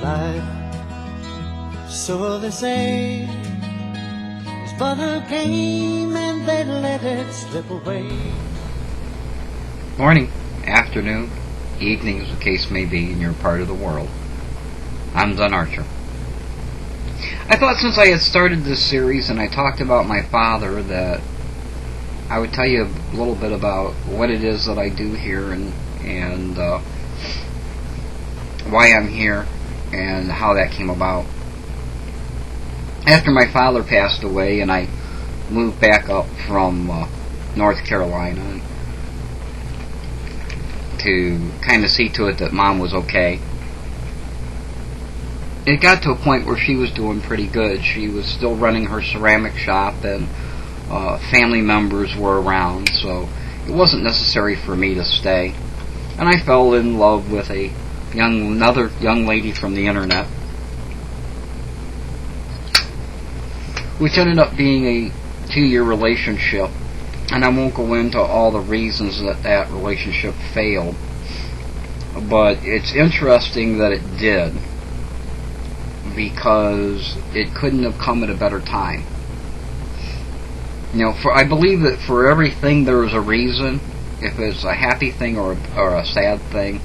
life, so they say, it's but a game and they let it slip away. Morning, afternoon, evening, as the case may be in your part of the world. I'm ZenArcher. I thought since I had started this series and I talked about my father that I would tell you a little bit about what it is that I do here and why I'm here and how that came about. After my father passed away and I moved back up from North Carolina to kind of see to it that Mom was okay, it got to a point where she was doing pretty good. She was still running her ceramic shop and family members were around, so it wasn't necessary for me to stay. And I fell in love with another young lady from the internet, which ended up being a 2-year relationship. And I won't go into all the reasons that relationship failed, but it's interesting that it did, because it couldn't have come at a better time. You know, I believe that for everything there is a reason. If it's a happy thing or a sad thing,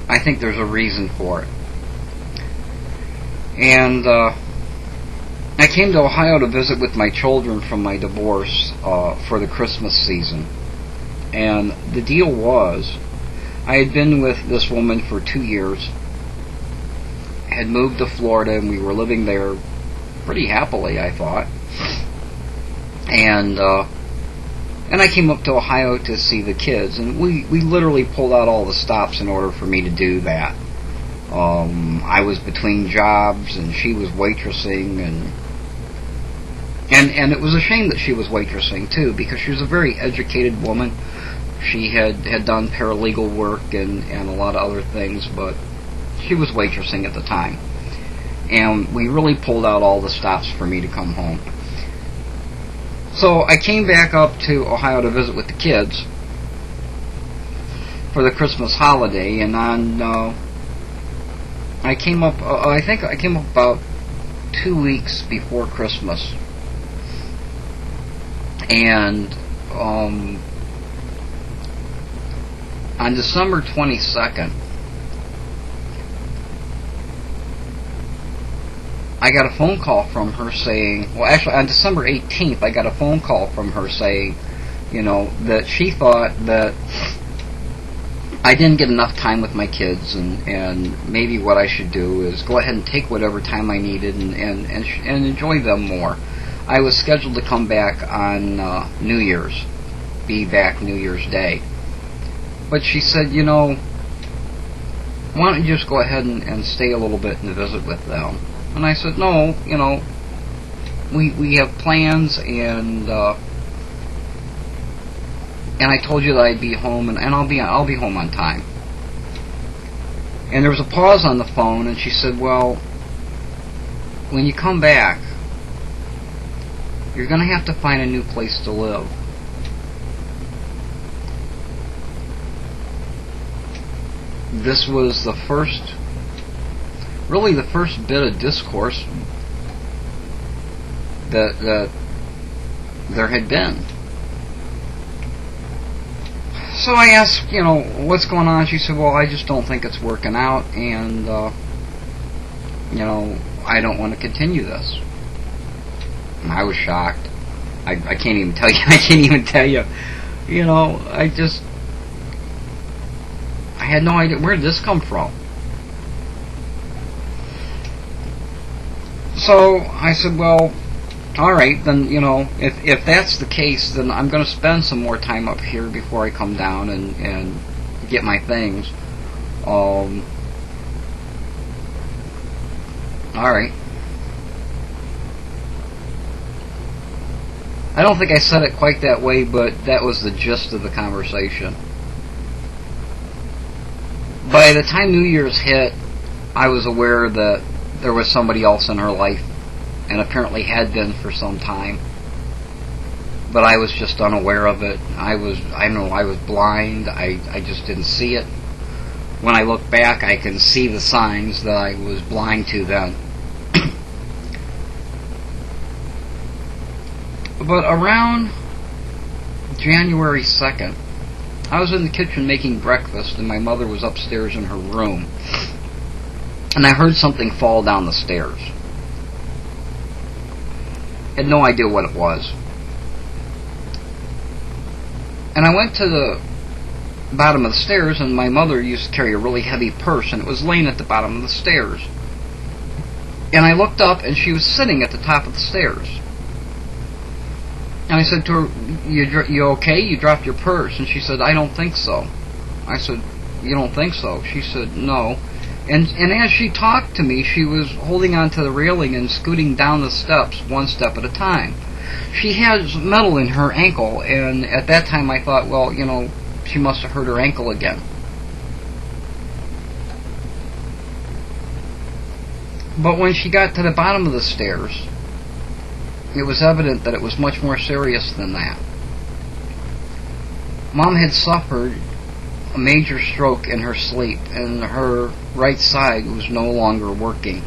I think there's a reason for it. And I came to Ohio to visit with my children from my divorce for the Christmas season. And the deal was, I had been with this woman for 2 years, had moved to Florida, and we were living there pretty happily, I thought. And I came up to Ohio to see the kids, and we literally pulled out all the stops in order for me to do that. I was between jobs, and she was waitressing, and it was a shame that she was waitressing too, because she was a very educated woman. She had done paralegal work and a lot of other things, but she was waitressing at the time. And we really pulled out all the stops for me to come home. So I came back up to Ohio to visit with the kids for the Christmas holiday, and I came up, I think I came up about 2 weeks before Christmas. And on December 22nd, I got a phone call from her saying, well, actually on December 18th, I got a phone call from her saying, you know, that she thought that I didn't get enough time with my kids, and maybe what I should do is go ahead and take whatever time I needed and enjoy them more. I was scheduled to come back on New Year's, be back New Year's Day. But she said, you know, why don't you just go ahead and stay a little bit and visit with them? And I said, no, you know, we have plans, and I told you that I'd be home, and I'll be home on time. And there was a pause on the phone, and she said, well, when you come back, you're going to have to find a new place to live. This was the first bit of discourse that there had been. So I asked, you know, what's going on? She said, well, I just don't think it's working out, and you know, I don't want to continue this. And I was shocked. I can't even tell you. I can't even tell you. You know, I had no idea, where did this come from? So I said, well, alright, then, you know, if that's the case, then I'm going to spend some more time up here before I come down and get my things. Alright. I don't think I said it quite that way, but that was the gist of the conversation. By the time New Year's hit, I was aware that there was somebody else in her life, and apparently had been for some time. But I was just unaware of it. I was blind. I just didn't see it. when I look back, I can see the signs that I was blind to then. But around January 2nd, I was in the kitchen making breakfast, and my mother was upstairs in her room, and I heard something fall down the stairs. Had no idea what it was. And I went to the bottom of the stairs, and my mother used to carry a really heavy purse, and it was laying at the bottom of the stairs. And I looked up, and she was sitting at the top of the stairs. And I said to her, you okay? You dropped your purse. And she said, I don't think so. I said, you don't think so? She said, no. And as she talked to me, she was holding onto the railing and scooting down the steps, one step at a time. She has metal in her ankle, and at that time I thought, well, she must have hurt her ankle again. But when she got to the bottom of the stairs, it was evident that it was much more serious than that. Mom had suffered a major stroke in her sleep, and her right side was no longer working.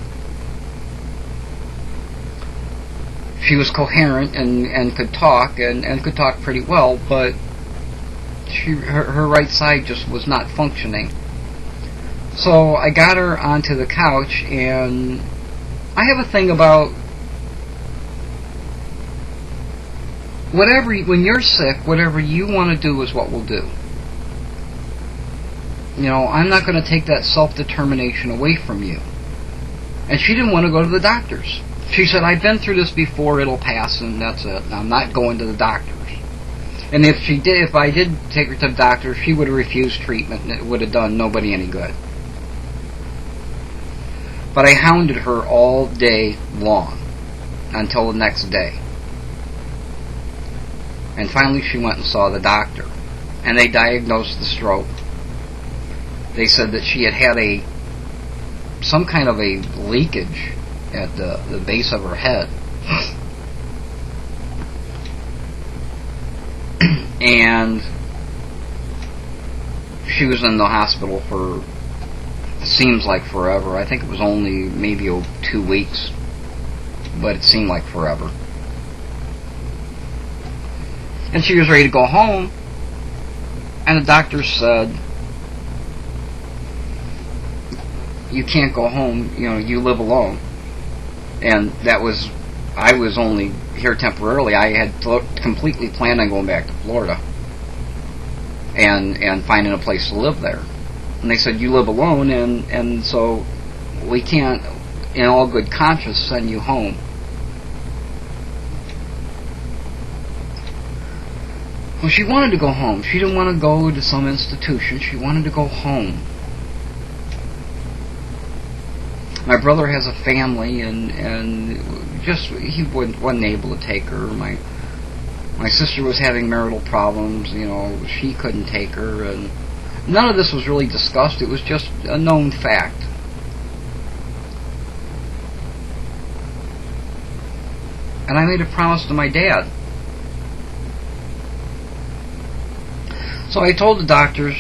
She was coherent and could talk, and could talk pretty well, but her right side just was not functioning. So I got her onto the couch, and I have a thing about when you're sick, whatever you want to do is what we'll do. I'm not going to take that self-determination away from you. And she didn't want to go to the doctors. She said, I've been through this before, it'll pass, and that's it. I'm not going to the doctors. And if I did take her to the doctor, she would have refused treatment, and it would have done nobody any good. But I hounded her all day long, until the next day. And finally she went and saw the doctor. And they diagnosed the stroke. They said that she had some kind of a leakage at the base of her head. And she was in the hospital for, seems like forever. I think it was only maybe 2 weeks, but it seemed like forever. And she was ready to go home, and the doctor said, you can't go home, you live alone. And I was only here temporarily. I had completely planned on going back to Florida and finding a place to live there. And they said, you live alone, and so we can't, in all good conscience, send you home. Well, she wanted to go home. She didn't want to go to some institution. She wanted to go home. My brother has a family, and just he wasn't able to take her. My sister was having marital problems. She couldn't take her, and none of this was really discussed. It was just a known fact. And I made a promise to my dad. So I told the doctors,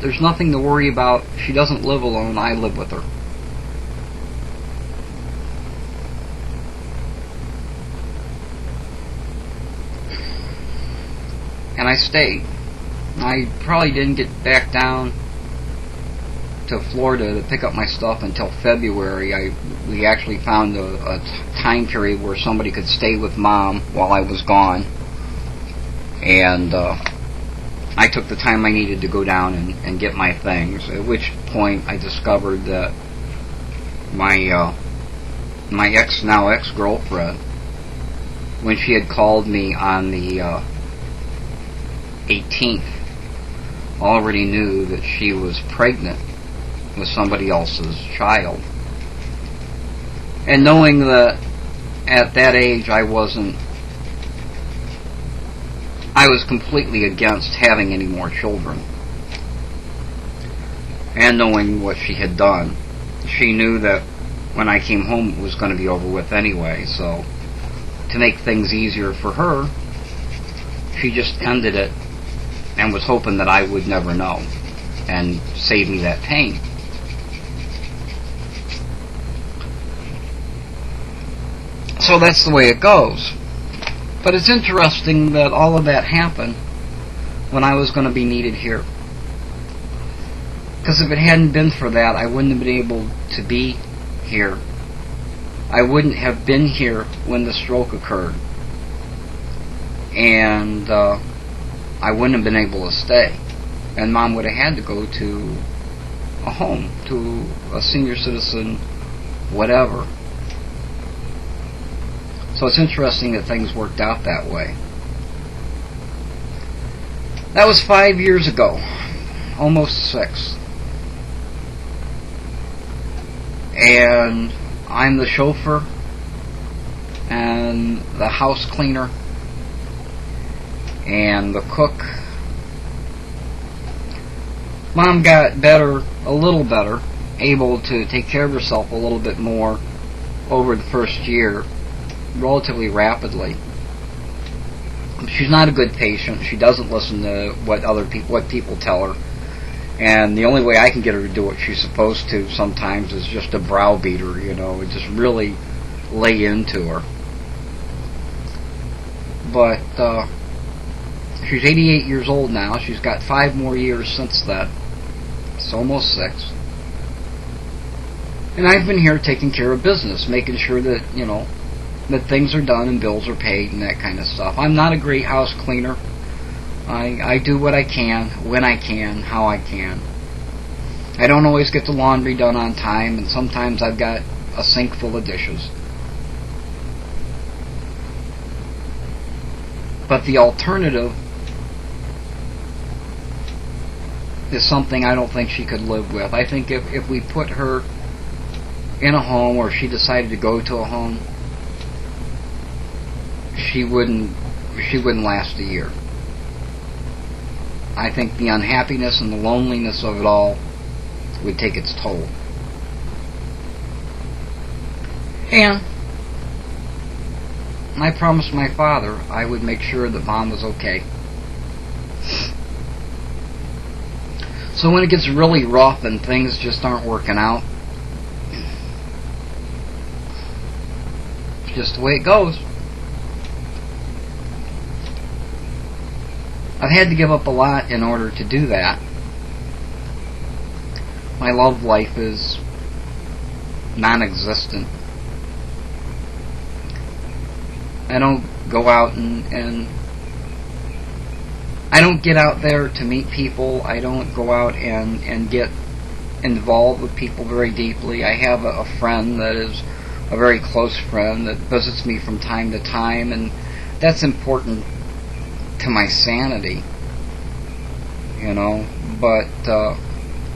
there's nothing to worry about. She doesn't live alone. I live with her. And I stayed. I probably didn't get back down to Florida to pick up my stuff until February. We actually found a time period where somebody could stay with Mom while I was gone. And I took the time I needed to go down and get my things, at which point I discovered that my ex-girlfriend, when she had called me on the 18th, already knew that she was pregnant with somebody else's child. And knowing that at that age I was completely against having any more children. And knowing what she had done, she knew that when I came home it was going to be over with anyway, so to make things easier for her, she just ended it and was hoping that I would never know. and save me that pain. So that's the way it goes. But it's interesting that all of that happened when I was going to be needed here. Because if it hadn't been for that, I wouldn't have been able to be here. I wouldn't have been here when the stroke occurred. And I wouldn't have been able to stay. And Mom would have had to go to a home, to a senior citizen, whatever. So it's interesting that things worked out that way. That was 5 years ago. Almost 6. And I'm the chauffeur and the house cleaner and the cook. Mom got better, a little better, able to take care of herself a little bit more over the first year, relatively rapidly. She's not a good patient. She doesn't listen to what people tell her. And the only way I can get her to do what she's supposed to sometimes is just to browbeat her, and just really lay into her. But she's 88 years old now. She's got 5 more years since that. It's almost 6. And I've been here taking care of business, making sure that, that things are done and bills are paid and that kind of stuff. I'm not a great house cleaner. I do what I can, when I can, how I can. I don't always get the laundry done on time, and sometimes I've got a sink full of dishes. But the alternative is something I don't think she could live with. I think if we put her in a home, or she decided to go to a home, she wouldn't last a year. I think the unhappiness and the loneliness of it all would take its toll. And I promised my father I would make sure that Mom was okay. So when it gets really rough and things just aren't working out, it's just the way it goes. I've had to give up a lot in order to do that. My love life is non-existent. I don't go out and I don't get out there to meet people. I don't go out and get involved with people very deeply. I have a friend that is a very close friend that visits me from time to time, and that's important to my sanity, but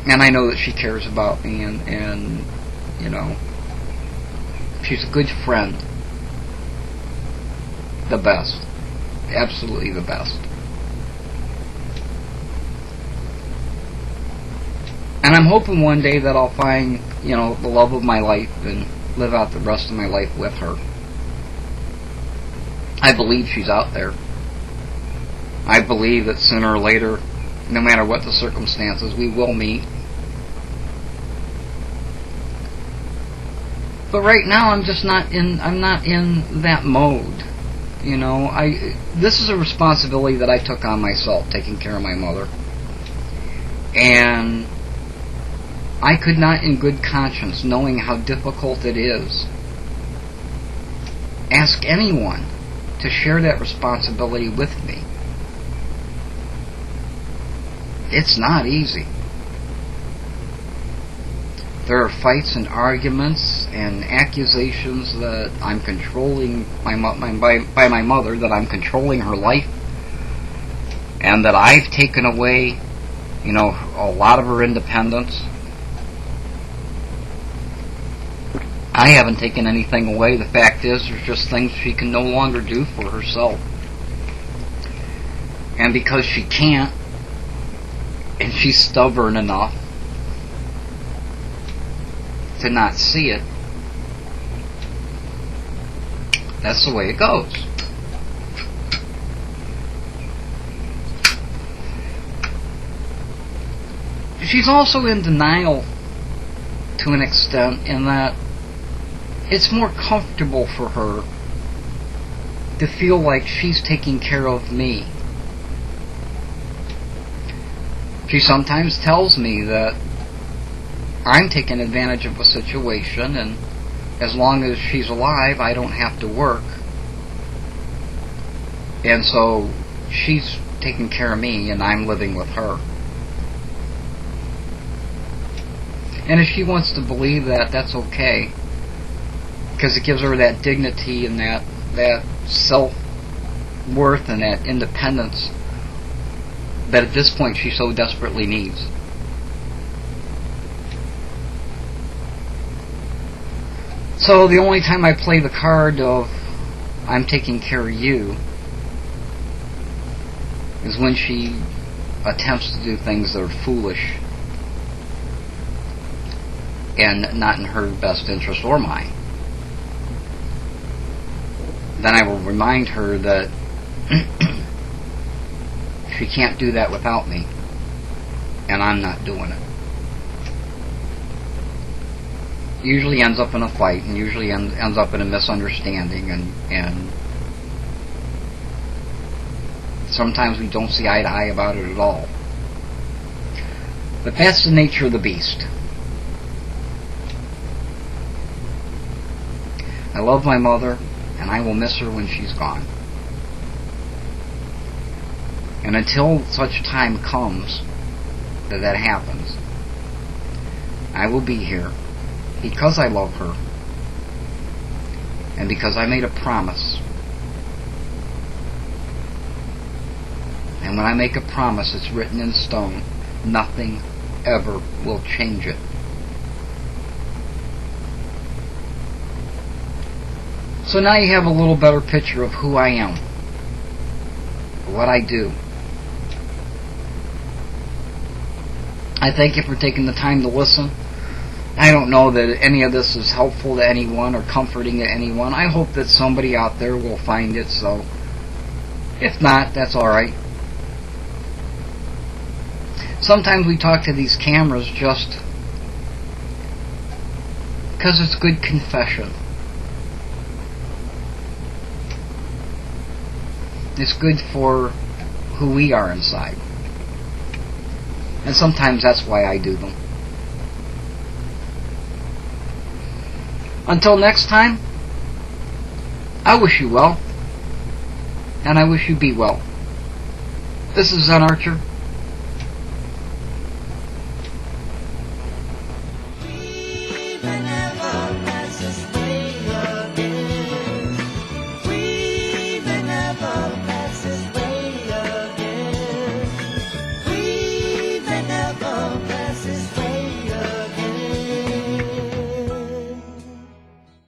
and I know that she cares about me, and she's a good friend, the best, absolutely the best. And I'm hoping one day that I'll find the love of my life and live out the rest of my life with her. I believe she's out there. I believe that sooner or later, no matter what the circumstances, we will meet. But right now, I'm not in that mode. This is a responsibility that I took on myself, taking care of my mother. And I could not, in good conscience, knowing how difficult it is, ask anyone to share that responsibility with me. It's not easy. There are fights and arguments and accusations that I'm controlling by my mother, that I'm controlling her life, and that I've taken away, a lot of her independence. I haven't taken anything away. The fact is, there's just things she can no longer do for herself. And because she can't, and she's stubborn enough to not see it, that's the way it goes. she's also in denial to an extent, in that it's more comfortable for her to feel like she's taking care of me. She sometimes tells me that I'm taking advantage of a situation, and as long as she's alive, I don't have to work. And so she's taking care of me, and I'm living with her. And if she wants to believe that, that's okay, because it gives her that dignity and that self-worth and that independence that at this point she so desperately needs. So the only time I play the card of I'm taking care of you is when she attempts to do things that are foolish and not in her best interest or mine. Then I will remind her that she can't do that without me, and I'm not doing it. Usually ends up in a fight, and usually ends up in a misunderstanding, and sometimes we don't see eye to eye about it at all. But that's the nature of the beast. I love my mother, and I will miss her when she's gone. And until such time comes that happens, I will be here because I love her and because I made a promise. And when I make a promise, it's written in stone. Nothing ever will change it. So now you have a little better picture of who I am, what I do. I thank you for taking the time to listen. I don't know that any of this is helpful to anyone or comforting to anyone. I hope that somebody out there will find it, so if not, that's alright. Sometimes we talk to these cameras just because it's good confession. It's good for who we are inside. And sometimes that's why I do them. Until next time, I wish you well, and I wish you be well. This is ZenArcher. We've been